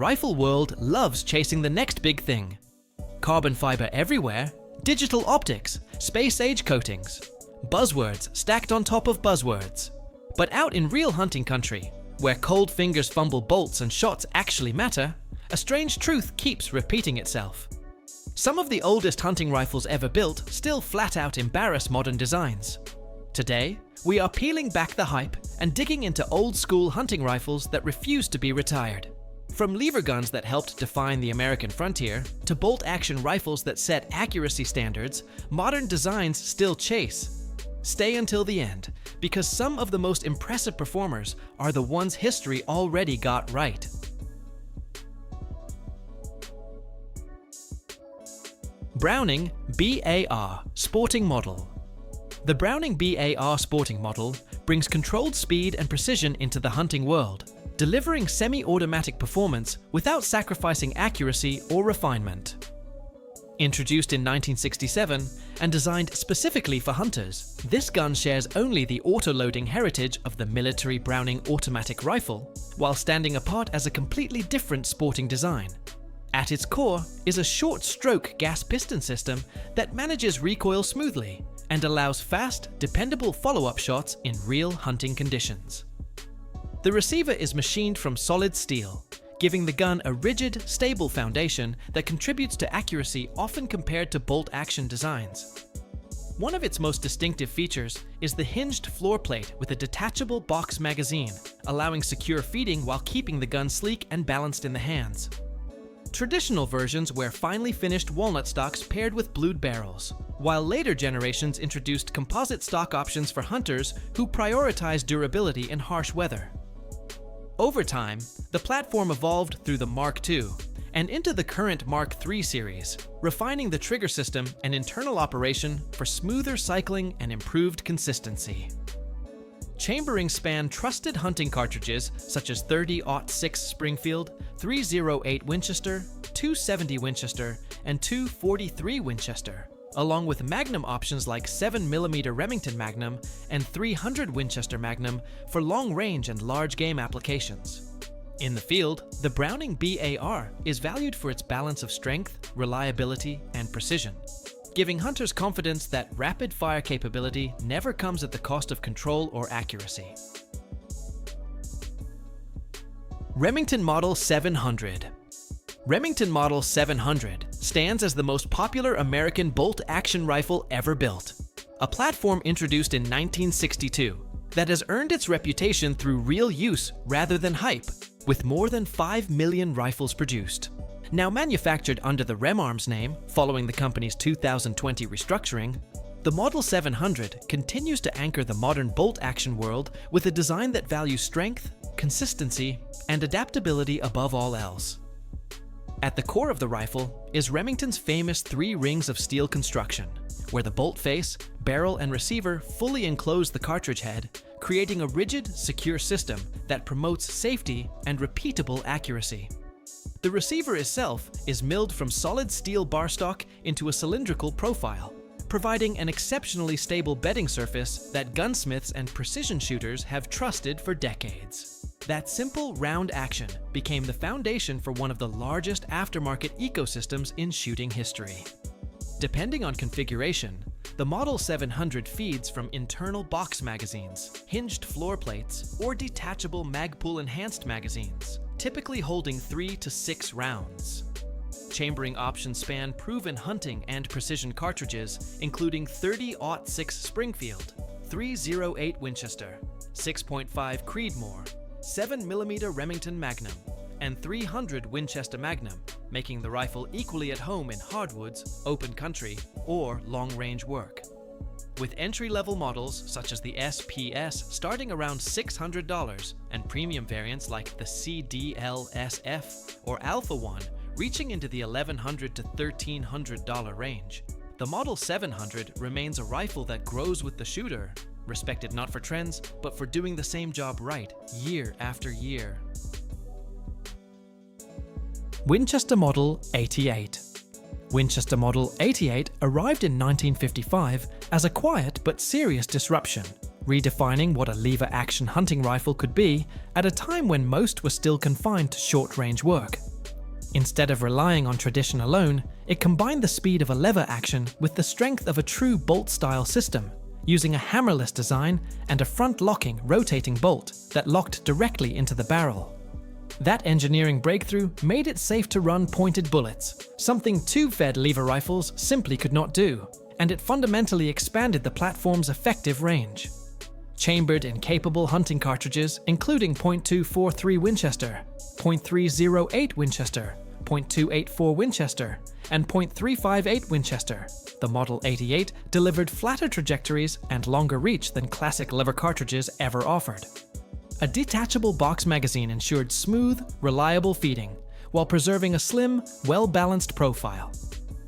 Rifle world loves chasing the next big thing. Carbon fiber everywhere, digital optics, space-age coatings. Buzzwords stacked on top of buzzwords. But out in real hunting country, where cold fingers fumble bolts and shots actually matter, a strange truth keeps repeating itself. Some of the oldest hunting rifles ever built still flat out embarrass modern designs. Today, we are peeling back the hype and digging into old-school hunting rifles that refuse to be retired. From lever guns that helped define the American frontier, to bolt-action rifles that set accuracy standards, modern designs still chase. Stay until the end, because some of the most impressive performers are the ones history already got right. Browning BAR Sporting Model. The Browning BAR Sporting Model brings controlled speed and precision into the hunting world, delivering semi-automatic performance without sacrificing accuracy or refinement. Introduced in 1967 and designed specifically for hunters, this gun shares only the auto-loading heritage of the military Browning automatic rifle, while standing apart as a completely different sporting design. At its core is a short-stroke gas piston system that manages recoil smoothly and allows fast, dependable follow-up shots in real hunting conditions. The receiver is machined from solid steel, giving the gun a rigid, stable foundation that contributes to accuracy often compared to bolt-action designs. One of its most distinctive features is the hinged floor plate with a detachable box magazine, allowing secure feeding while keeping the gun sleek and balanced in the hands. Traditional versions wear finely finished walnut stocks paired with blued barrels, while later generations introduced composite stock options for hunters who prioritize durability in harsh weather. Over time, the platform evolved through the Mark II and into the current Mark III series, refining the trigger system and internal operation for smoother cycling and improved consistency. Chamberings span trusted hunting cartridges such as 30-06 Springfield, 308 Winchester, 270 Winchester, and 243 Winchester, along with Magnum options like 7mm Remington Magnum and 300 Winchester Magnum for long-range and large-game applications. In the field, the Browning BAR is valued for its balance of strength, reliability, and precision, giving hunters confidence that rapid-fire capability never comes at the cost of control or accuracy. Remington Model 700. Remington Model 700 stands as the most popular American bolt-action rifle ever built, a platform introduced in 1962 that has earned its reputation through real use rather than hype, with more than 5 million rifles produced. Now manufactured under the RemArms name following the company's 2020 restructuring, the Model 700 continues to anchor the modern bolt-action world with a design that values strength, consistency, and adaptability above all else. At the core of the rifle is Remington's famous 3 rings of steel construction, where the bolt face, barrel, and receiver fully enclose the cartridge head, creating a rigid, secure system that promotes safety and repeatable accuracy. The receiver itself is milled from solid steel bar stock into a cylindrical profile, providing an exceptionally stable bedding surface that gunsmiths and precision shooters have trusted for decades. That simple, round action became the foundation for one of the largest aftermarket ecosystems in shooting history. Depending on configuration, the Model 700 feeds from internal box magazines, hinged floor plates, or detachable Magpul-enhanced magazines, typically holding 3 to 6 rounds. Chambering options span proven hunting and precision cartridges, including 30-06 Springfield, 308 Winchester, 6.5 Creedmoor, 7mm Remington Magnum, and 300 Winchester Magnum, making the rifle equally at home in hardwoods, open country, or long-range work. With entry-level models such as the SPS starting around $600 and premium variants like the CDL-SF or Alpha One reaching into the $1,100 to $1,300 range, the Model 700 remains a rifle that grows with the shooter, respected not for trends, but for doing the same job right, year after year. Winchester Model 88. Winchester Model 88 arrived in 1955 as a quiet but serious disruption, redefining what a lever-action hunting rifle could be at a time when most were still confined to short-range work. Instead of relying on tradition alone, it combined the speed of a lever action with the strength of a true bolt-style system, using a hammerless design and a front-locking, rotating bolt that locked directly into the barrel. That engineering breakthrough made it safe to run pointed bullets, something tube-fed lever rifles simply could not do, and it fundamentally expanded the platform's effective range. Chambered in capable hunting cartridges including .243 Winchester, .308 Winchester, .284 Winchester, and .358 Winchester, the Model 88 delivered flatter trajectories and longer reach than classic lever cartridges ever offered. A detachable box magazine ensured smooth, reliable feeding, while preserving a slim, well-balanced profile.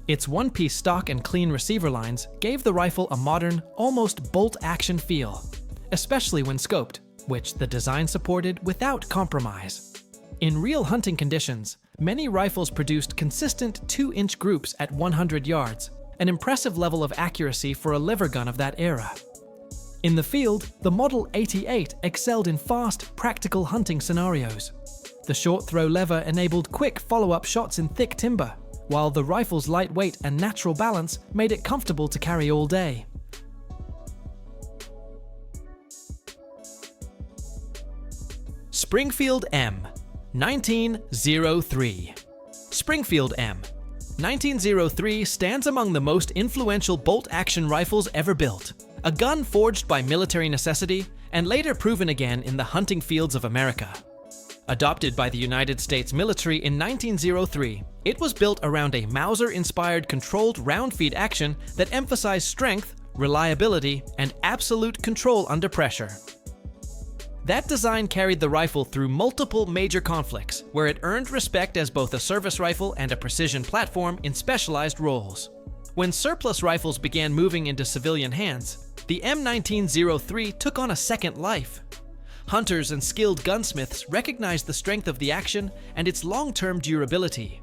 Its one-piece stock and clean receiver lines gave the rifle a modern, almost bolt-action feel, especially when scoped, which the design supported without compromise. In real hunting conditions, many rifles produced consistent 2-inch groups at 100 yards, an impressive level of accuracy for a lever gun of that era. In the field, the Model 88 excelled in fast, practical hunting scenarios. The short-throw lever enabled quick follow-up shots in thick timber, while the rifle's lightweight and natural balance made it comfortable to carry all day. Springfield M, 1903. Springfield M, 1903 stands among the most influential bolt-action rifles ever built, a gun forged by military necessity and later proven again in the hunting fields of America. Adopted by the United States military in 1903, it was built around a Mauser-inspired controlled round-feed action that emphasized strength, reliability, and absolute control under pressure. That design carried the rifle through multiple major conflicts, where it earned respect as both a service rifle and a precision platform in specialized roles. When surplus rifles began moving into civilian hands, the M1903 took on a second life. Hunters and skilled gunsmiths recognized the strength of the action and its long-term durability.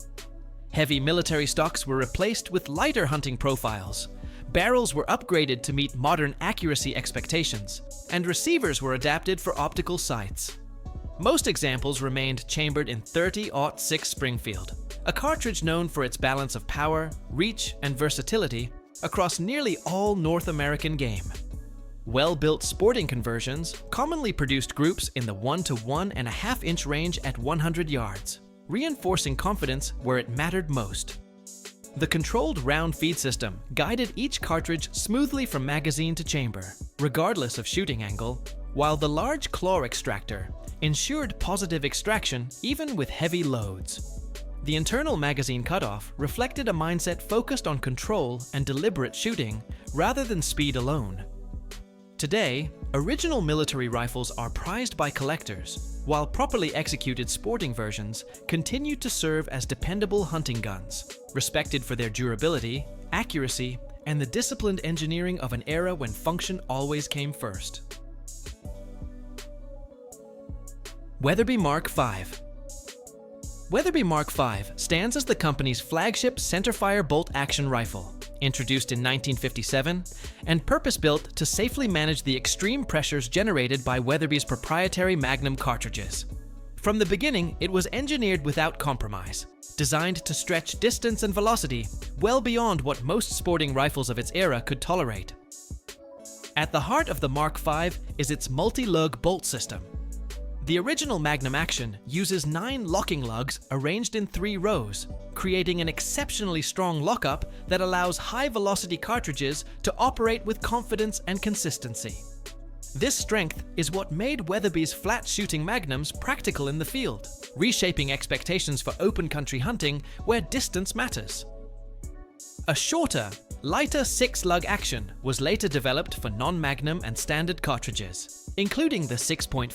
Heavy military stocks were replaced with lighter hunting profiles. Barrels were upgraded to meet modern accuracy expectations, and receivers were adapted for optical sights. Most examples remained chambered in .30-06 Springfield, a cartridge known for its balance of power, reach, and versatility across nearly all North American game. Well-built sporting conversions commonly produced groups in the 1 to 1.5 inch range at 100 yards, reinforcing confidence where it mattered most. The controlled round feed system guided each cartridge smoothly from magazine to chamber, regardless of shooting angle, while the large claw extractor ensured positive extraction even with heavy loads. The internal magazine cutoff reflected a mindset focused on control and deliberate shooting rather than speed alone. Today, original military rifles are prized by collectors, while properly executed sporting versions continue to serve as dependable hunting guns, respected for their durability, accuracy, and the disciplined engineering of an era when function always came first. Weatherby Mark V. Weatherby Mark V stands as the company's flagship centerfire bolt-action rifle, introduced in 1957 and purpose-built to safely manage the extreme pressures generated by Weatherby's proprietary Magnum cartridges. From the beginning, it was engineered without compromise, designed to stretch distance and velocity well beyond what most sporting rifles of its era could tolerate. At the heart of the Mark V is its multi-lug bolt system. The original Magnum action uses 9 locking lugs arranged in 3 rows, creating an exceptionally strong lockup that allows high-velocity cartridges to operate with confidence and consistency. This strength is what made Weatherby's flat-shooting Magnums practical in the field, reshaping expectations for open-country hunting where distance matters. A shorter, lighter 6-lug action was later developed for non-Magnum and standard cartridges, including the 6.5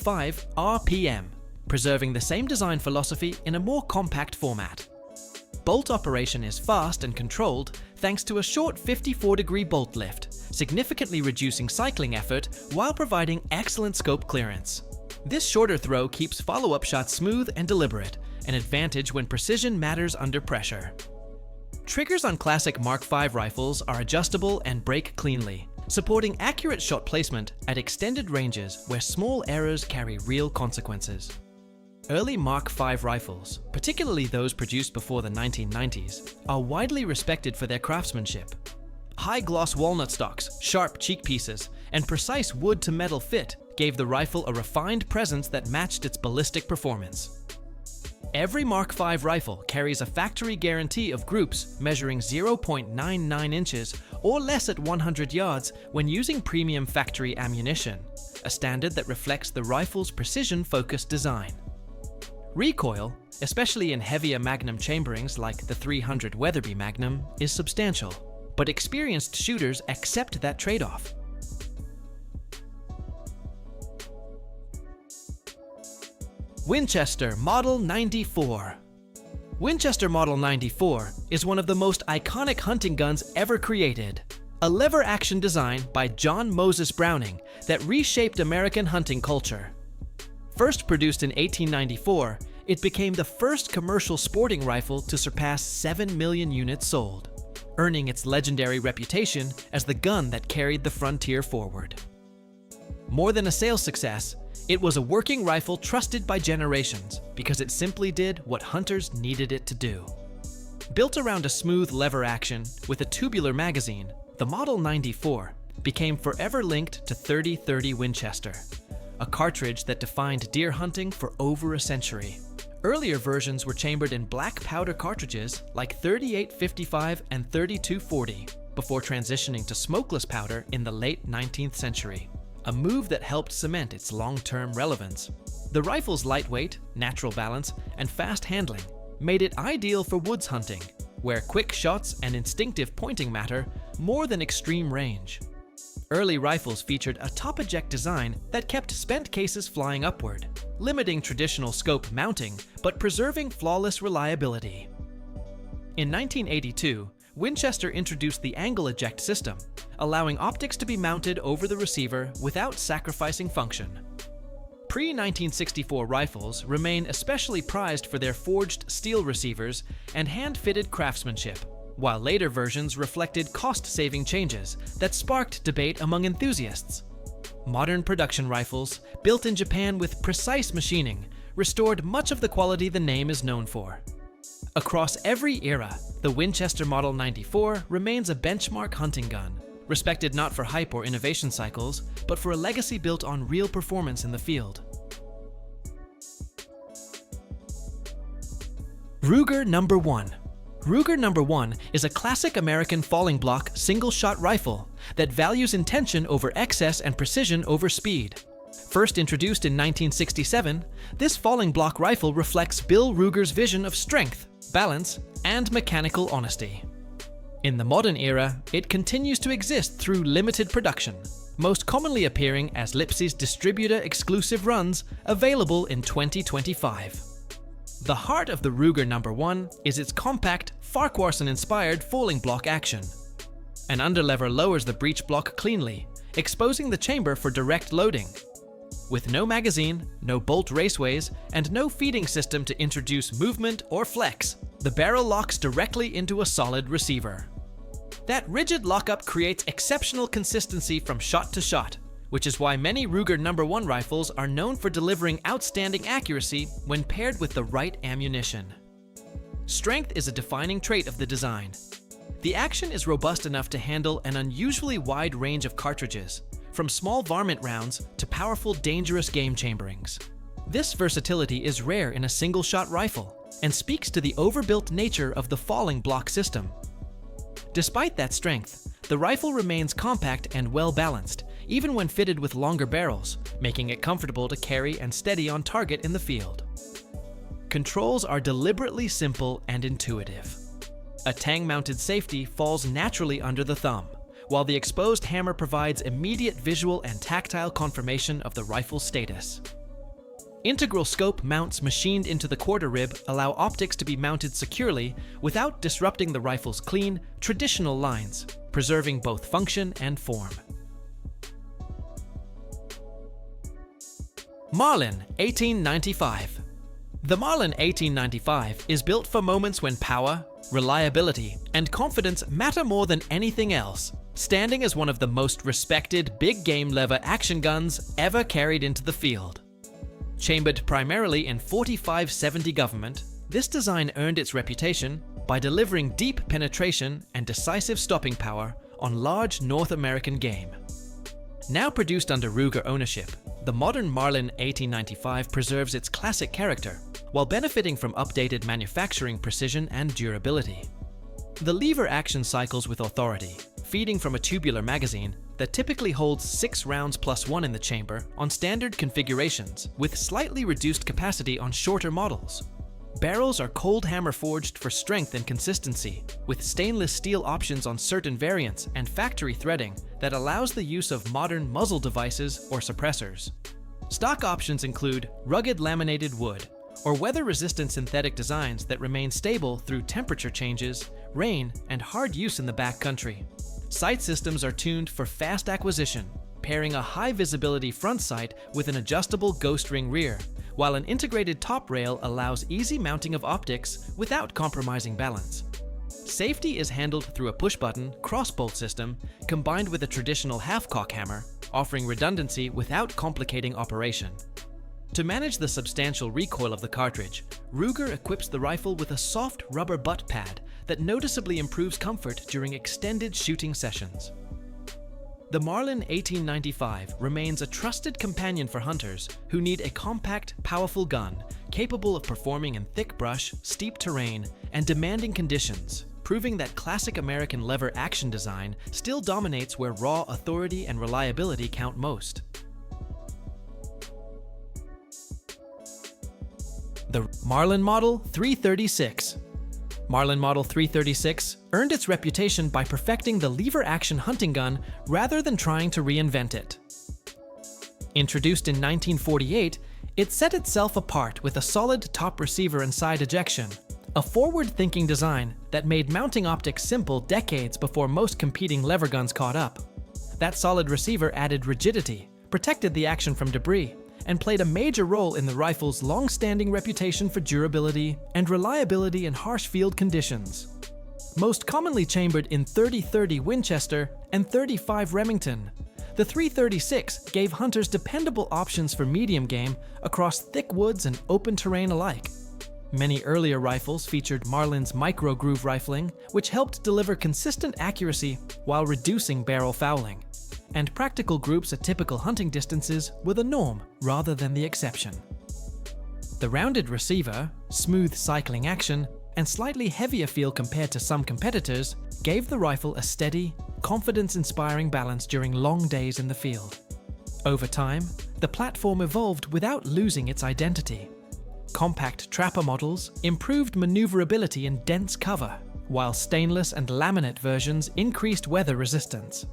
RPM, preserving the same design philosophy in a more compact format. Bolt operation is fast and controlled thanks to a short 54-degree bolt lift, significantly reducing cycling effort while providing excellent scope clearance. This shorter throw keeps follow-up shots smooth and deliberate, an advantage when precision matters under pressure. Triggers on classic Mark V rifles are adjustable and break cleanly, supporting accurate shot placement at extended ranges where small errors carry real consequences. Early Mark V rifles, particularly those produced before the 1990s, are widely respected for their craftsmanship. High-gloss walnut stocks, sharp cheek pieces, and precise wood-to-metal fit gave the rifle a refined presence that matched its ballistic performance. Every Mark V rifle carries a factory guarantee of groups measuring 0.99 inches or less at 100 yards when using premium factory ammunition, a standard that reflects the rifle's precision-focused design. Recoil, especially in heavier magnum chamberings like the .300 Weatherby Magnum, is substantial, but experienced shooters accept that trade-off. Winchester Model 94. Winchester Model 94 is one of the most iconic hunting guns ever created, a lever-action design by John Moses Browning that reshaped American hunting culture. First produced in 1894, it became the first commercial sporting rifle to surpass 7 million units sold, earning its legendary reputation as the gun that carried the frontier forward. More than a sales success, it was a working rifle trusted by generations because it simply did what hunters needed it to do. Built around a smooth lever action with a tubular magazine, the Model 94 became forever linked to .30-30 Winchester, a cartridge that defined deer hunting for over a century. Earlier versions were chambered in black powder cartridges like .38-55 and .32-40 before transitioning to smokeless powder in the late 19th century, a move that helped cement its long-term relevance. The rifle's lightweight, natural balance, and fast handling made it ideal for woods hunting, where quick shots and instinctive pointing matter more than extreme range. Early rifles featured a top-eject design that kept spent cases flying upward, limiting traditional scope mounting but preserving flawless reliability. In 1982, Winchester introduced the angle eject system, allowing optics to be mounted over the receiver without sacrificing function. Pre-1964 rifles remain especially prized for their forged steel receivers and hand-fitted craftsmanship, while later versions reflected cost-saving changes that sparked debate among enthusiasts. Modern production rifles, built in Japan with precise machining, restored much of the quality the name is known for. Across every era, the Winchester Model 94 remains a benchmark hunting gun, respected not for hype or innovation cycles, but for a legacy built on real performance in the field. Ruger No. 1. Ruger No. 1 is a classic American falling block single-shot rifle that values intention over excess and precision over speed. First introduced in 1967, this falling block rifle reflects Bill Ruger's vision of strength, balance, and mechanical honesty. In the modern era, it continues to exist through limited production, most commonly appearing as Lipsey's distributor-exclusive runs available in 2025. The heart of the Ruger No. 1 is its compact, Farquharson-inspired falling block action. An underlever lowers the breech block cleanly, exposing the chamber for direct loading. With no magazine, no bolt raceways, and no feeding system to introduce movement or flex, the barrel locks directly into a solid receiver. That rigid lockup creates exceptional consistency from shot to shot, which is why many Ruger No. 1 rifles are known for delivering outstanding accuracy when paired with the right ammunition. Strength is a defining trait of the design. The action is robust enough to handle an unusually wide range of cartridges, from small varmint rounds to powerful, dangerous game chamberings. This versatility is rare in a single-shot rifle and speaks to the overbuilt nature of the falling block system. Despite that strength, the rifle remains compact and well-balanced, even when fitted with longer barrels, making it comfortable to carry and steady on target in the field. Controls are deliberately simple and intuitive. A tang-mounted safety falls naturally under the thumb, while the exposed hammer provides immediate visual and tactile confirmation of the rifle's status. Integral scope mounts machined into the quarter rib allow optics to be mounted securely without disrupting the rifle's clean, traditional lines, preserving both function and form. Marlin 1895. The Marlin 1895 is built for moments when power, reliability, and confidence matter more than anything else, standing as one of the most respected big game lever action guns ever carried into the field. Chambered primarily in .45-70 government, this design earned its reputation by delivering deep penetration and decisive stopping power on large North American game. Now produced under Ruger ownership, the modern Marlin 1895 preserves its classic character while benefiting from updated manufacturing precision and durability. The lever action cycles with authority, feeding from a tubular magazine that typically holds 6 rounds plus 1 in the chamber on standard configurations with slightly reduced capacity on shorter models. Barrels are cold hammer forged for strength and consistency, with stainless steel options on certain variants and factory threading that allows the use of modern muzzle devices or suppressors. Stock options include rugged laminated wood or weather-resistant synthetic designs that remain stable through temperature changes, rain, and hard use in the backcountry. Sight systems are tuned for fast acquisition, pairing a high-visibility front sight with an adjustable ghost ring rear, while an integrated top rail allows easy mounting of optics without compromising balance. Safety is handled through a push-button cross-bolt system combined with a traditional half-cock hammer, offering redundancy without complicating operation. To manage the substantial recoil of the cartridge, Ruger equips the rifle with a soft rubber butt pad that noticeably improves comfort during extended shooting sessions. The Marlin 1895 remains a trusted companion for hunters who need a compact, powerful gun capable of performing in thick brush, steep terrain, and demanding conditions, proving that classic American lever action design still dominates where raw authority and reliability count most. The Marlin Model 336. Marlin Model 336 earned its reputation by perfecting the lever-action hunting gun rather than trying to reinvent it. Introduced in 1948, it set itself apart with a solid top receiver and side ejection, a forward-thinking design that made mounting optics simple decades before most competing lever guns caught up. That solid receiver added rigidity, protected the action from debris, and played a major role in the rifle's long-standing reputation for durability and reliability in harsh field conditions. Most commonly chambered in .30-30 Winchester and .35 Remington, the 336 gave hunters dependable options for medium game across thick woods and open terrain alike. Many earlier rifles featured Marlin's micro-groove rifling, which helped deliver consistent accuracy while reducing barrel fouling. And practical groups at typical hunting distances were the norm rather than the exception. The rounded receiver, smooth cycling action, and slightly heavier feel compared to some competitors gave the rifle a steady, confidence-inspiring balance during long days in the field. Over time, the platform evolved without losing its identity. Compact trapper models improved maneuverability in dense cover, while stainless and laminate versions increased weather resistance.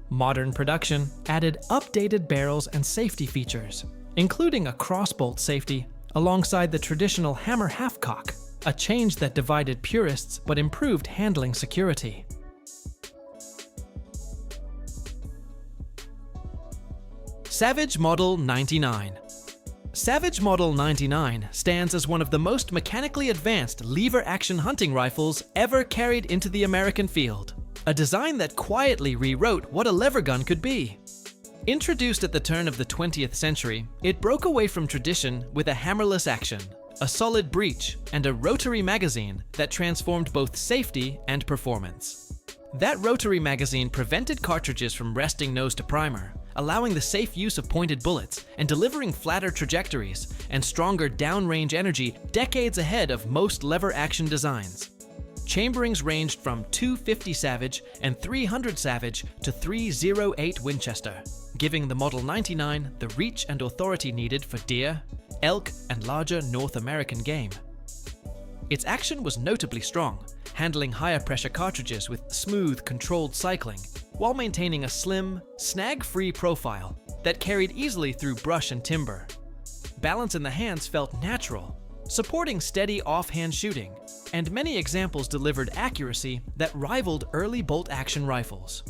Modern production added updated barrels and safety features, including a crossbolt safety alongside the traditional hammer half-cock, a change that divided purists but improved handling security. Savage Model 99. Savage Model 99 stands as one of the most mechanically advanced lever-action hunting rifles ever carried into the American field. A design that quietly rewrote what a lever gun could be. Introduced at the turn of the 20th century, it broke away from tradition with a hammerless action, a solid breech, and a rotary magazine that transformed both safety and performance. That rotary magazine prevented cartridges from resting nose to primer, allowing the safe use of pointed bullets and delivering flatter trajectories and stronger downrange energy decades ahead of most lever-action designs. Chamberings ranged from 250 Savage and 300 Savage to 308 Winchester, giving the Model 99 the reach and authority needed for deer, elk, and larger North American game. Its action was notably strong, handling higher pressure cartridges with smooth, controlled cycling, while maintaining a slim, snag-free profile that carried easily through brush and timber. Balance in the hands felt natural, supporting steady offhand shooting, and many examples delivered accuracy that rivaled early bolt-action rifles.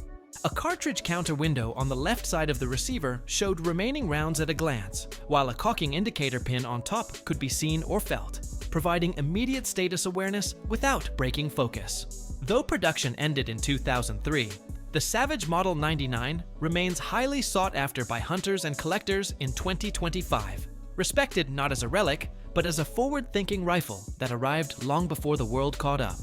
A cartridge counter window on the left side of the receiver showed remaining rounds at a glance, while a cocking indicator pin on top could be seen or felt, providing immediate status awareness without breaking focus. Though production ended in 2003, the Savage Model 99 remains highly sought after by hunters and collectors in 2025. respected not as a relic, but as a forward-thinking rifle that arrived long before the world caught up.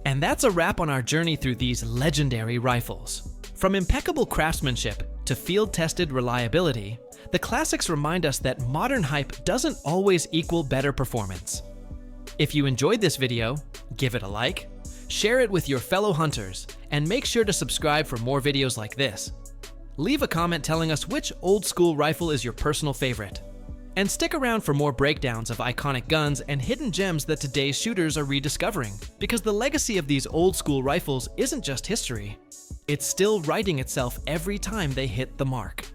And that's a wrap on our journey through these legendary rifles. From impeccable craftsmanship to field-tested reliability, the classics remind us that modern hype doesn't always equal better performance. If you enjoyed this video, give it a like, share it with your fellow hunters, and make sure to subscribe for more videos like this. Leave a comment telling us which old-school rifle is your personal favorite. And stick around for more breakdowns of iconic guns and hidden gems that today's shooters are rediscovering, because the legacy of these old-school rifles isn't just history. It's still writing itself every time they hit the mark.